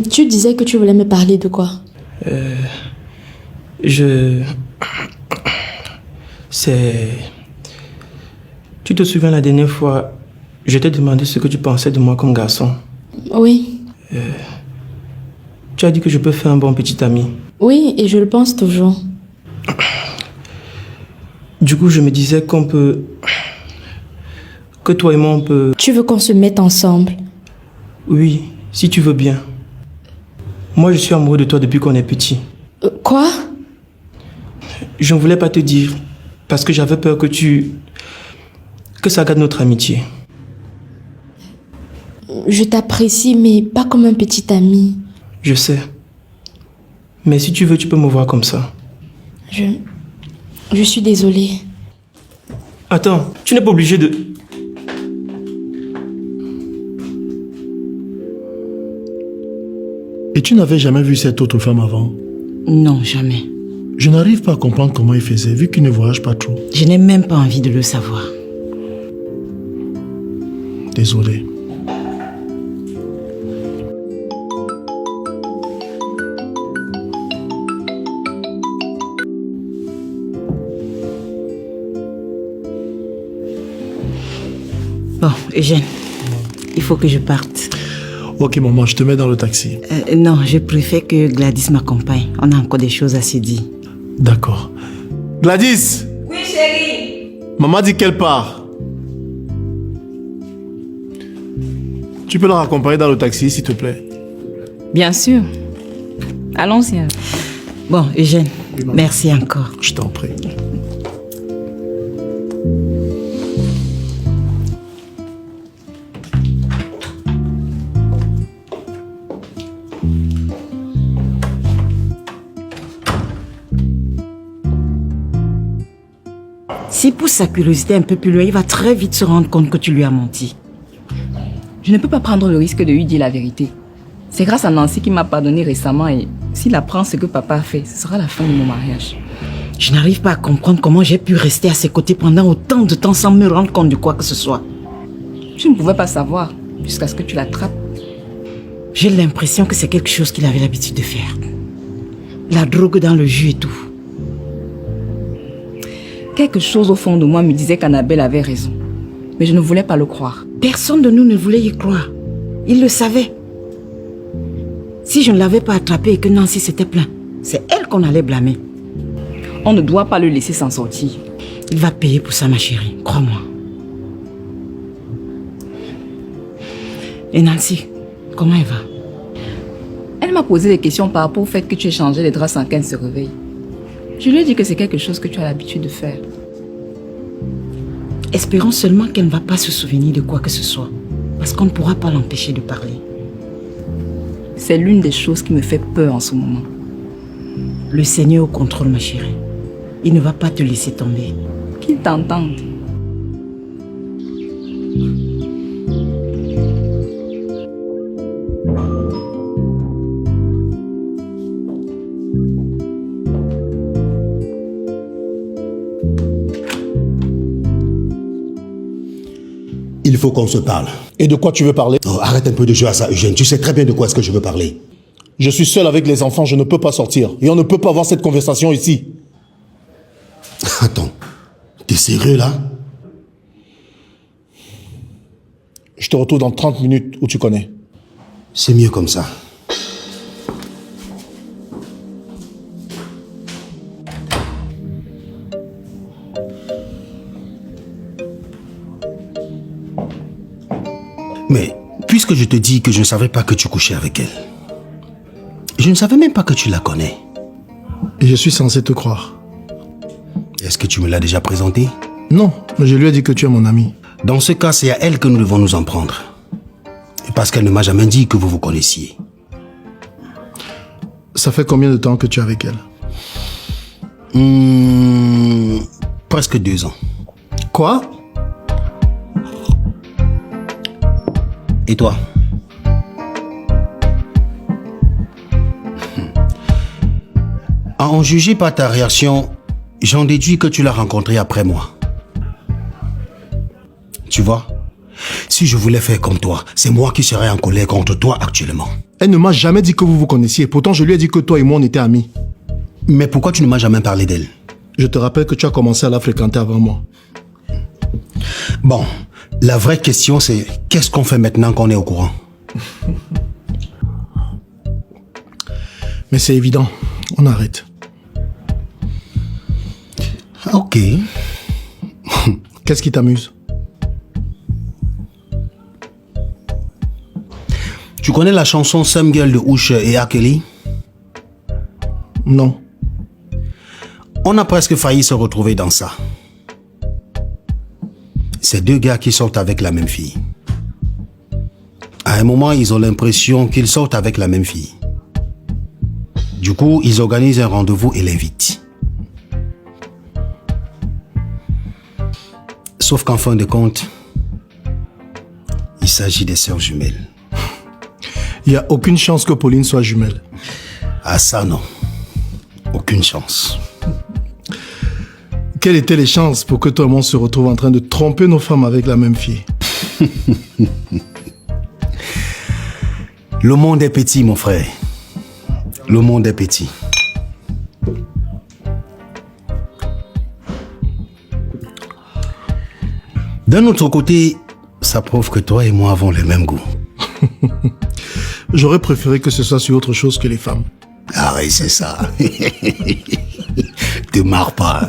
Tu disais que tu voulais me parler de quoi? C'est... Tu te souviens la dernière fois, je t'ai demandé ce que tu pensais de moi comme garçon. Oui. Tu as dit que je peux faire un bon petit ami. Oui, et je le pense toujours. Du coup, je me disais qu'on peut... Que toi et moi, on peut... Tu veux qu'on se mette ensemble? Oui, si tu veux bien. Moi, je suis amoureux de toi depuis qu'on est petit. Quoi? Je ne voulais pas te dire, parce que j'avais peur que ça gâte notre amitié. Je t'apprécie, mais pas comme un petit ami. Je sais. Mais si tu veux, tu peux me voir comme ça. Je suis désolée. Attends, tu n'es pas obligé de... Et tu n'avais jamais vu cette autre femme avant? Non, jamais. Je n'arrive pas à comprendre comment il faisait, vu qu'il ne voyage pas trop. Je n'ai même pas envie de le savoir. Désolé. Bon, Eugène, il faut que je parte. Ok maman, je te mets dans le taxi. Non, je préfère que Gladys m'accompagne. On a encore des choses à se dire. D'accord. Gladys! Oui, chérie. Maman dit qu'elle part. Tu peux la raccompagner dans le taxi, s'il te plaît? Bien sûr. Allons-y. Bon, Eugène, merci encore. Je t'en prie. S'il pousse sa curiosité un peu plus loin, il va très vite se rendre compte que tu lui as menti. Je ne peux pas prendre le risque de lui dire la vérité. C'est grâce à Nancy qui m'a pardonné récemment et s'il apprend ce que papa a fait, ce sera la fin de mon mariage. Je n'arrive pas à comprendre comment j'ai pu rester à ses côtés pendant autant de temps sans me rendre compte de quoi que ce soit. Je ne pouvais pas savoir jusqu'à ce que tu l'attrapes. J'ai l'impression que c'est quelque chose qu'il avait l'habitude de faire. La drogue dans le jus et tout. Quelque chose au fond de moi me disait qu'Annabelle avait raison. Mais je ne voulais pas le croire. Personne de nous ne voulait y croire. Il le savait. Si je ne l'avais pas attrapé et que Nancy s'était plaint, c'est elle qu'on allait blâmer. On ne doit pas le laisser s'en sortir. Il va payer pour ça, ma chérie, crois-moi. Et Nancy, comment elle va? Elle m'a posé des questions par rapport au fait que tu aies changé les draps sans qu'elle se réveille. Je lui ai dit que c'est quelque chose que tu as l'habitude de faire. Espérons seulement qu'elle ne va pas se souvenir de quoi que ce soit. Parce qu'on ne pourra pas l'empêcher de parler. C'est l'une des choses qui me fait peur en ce moment. Le Seigneur au contrôle, ma chérie. Il ne va pas te laisser tomber. Qu'il t'entende. Il faut qu'on se parle. Et de quoi tu veux parler? Oh, arrête un peu de jouer à ça, Eugène. Tu sais très bien de quoi est-ce que je veux parler. Je suis seul avec les enfants, je ne peux pas sortir. Et on ne peut pas avoir cette conversation ici. Attends, t'es sérieux là? Je te retrouve dans 30 minutes où tu connais. C'est mieux comme ça. Mais, puisque je te dis que je ne savais pas que tu couchais avec elle, je ne savais même pas que tu la connais. Et je suis censé te croire. Est-ce que tu me l'as déjà présentée? Non, mais je lui ai dit que tu es mon ami. Dans ce cas, c'est à elle que nous devons nous en prendre. Et parce qu'elle ne m'a jamais dit que vous vous connaissiez. Ça fait combien de temps que tu es avec elle? Presque 2 ans. Quoi? Et toi? À en juger par ta réaction, j'en déduis que tu l'as rencontrée après moi. Tu vois? Si je voulais faire comme toi, c'est moi qui serais en colère contre toi actuellement. Elle ne m'a jamais dit que vous vous connaissiez. Pourtant, je lui ai dit que toi et moi, on était amis. Mais pourquoi tu ne m'as jamais parlé d'elle? Je te rappelle que tu as commencé à la fréquenter avant moi. Bon, la vraie question c'est, qu'est-ce qu'on fait maintenant qu'on est au courant? Mais c'est évident, on arrête. Ok. Qu'est-ce qui t'amuse? Tu connais la chanson Some Girl de Ouche et R. Kelly? Non. On a presque failli se retrouver dans ça. C'est deux gars qui sortent avec la même fille. À un moment, ils ont l'impression qu'ils sortent avec la même fille. Du coup, ils organisent un rendez-vous et l'invitent. Sauf qu'en fin de compte, il s'agit des sœurs jumelles. Il n'y a aucune chance que Pauline soit jumelle. Ah ça, non. Aucune chance. Quelles étaient les chances pour que toi et moi on se retrouve en train de tromper nos femmes avec la même fille? Le monde est petit, mon frère. Le monde est petit. D'un autre côté, ça prouve que toi et moi avons le même goût. J'aurais préféré que ce soit sur autre chose que les femmes. Ah oui, c'est ça. Te marre pas.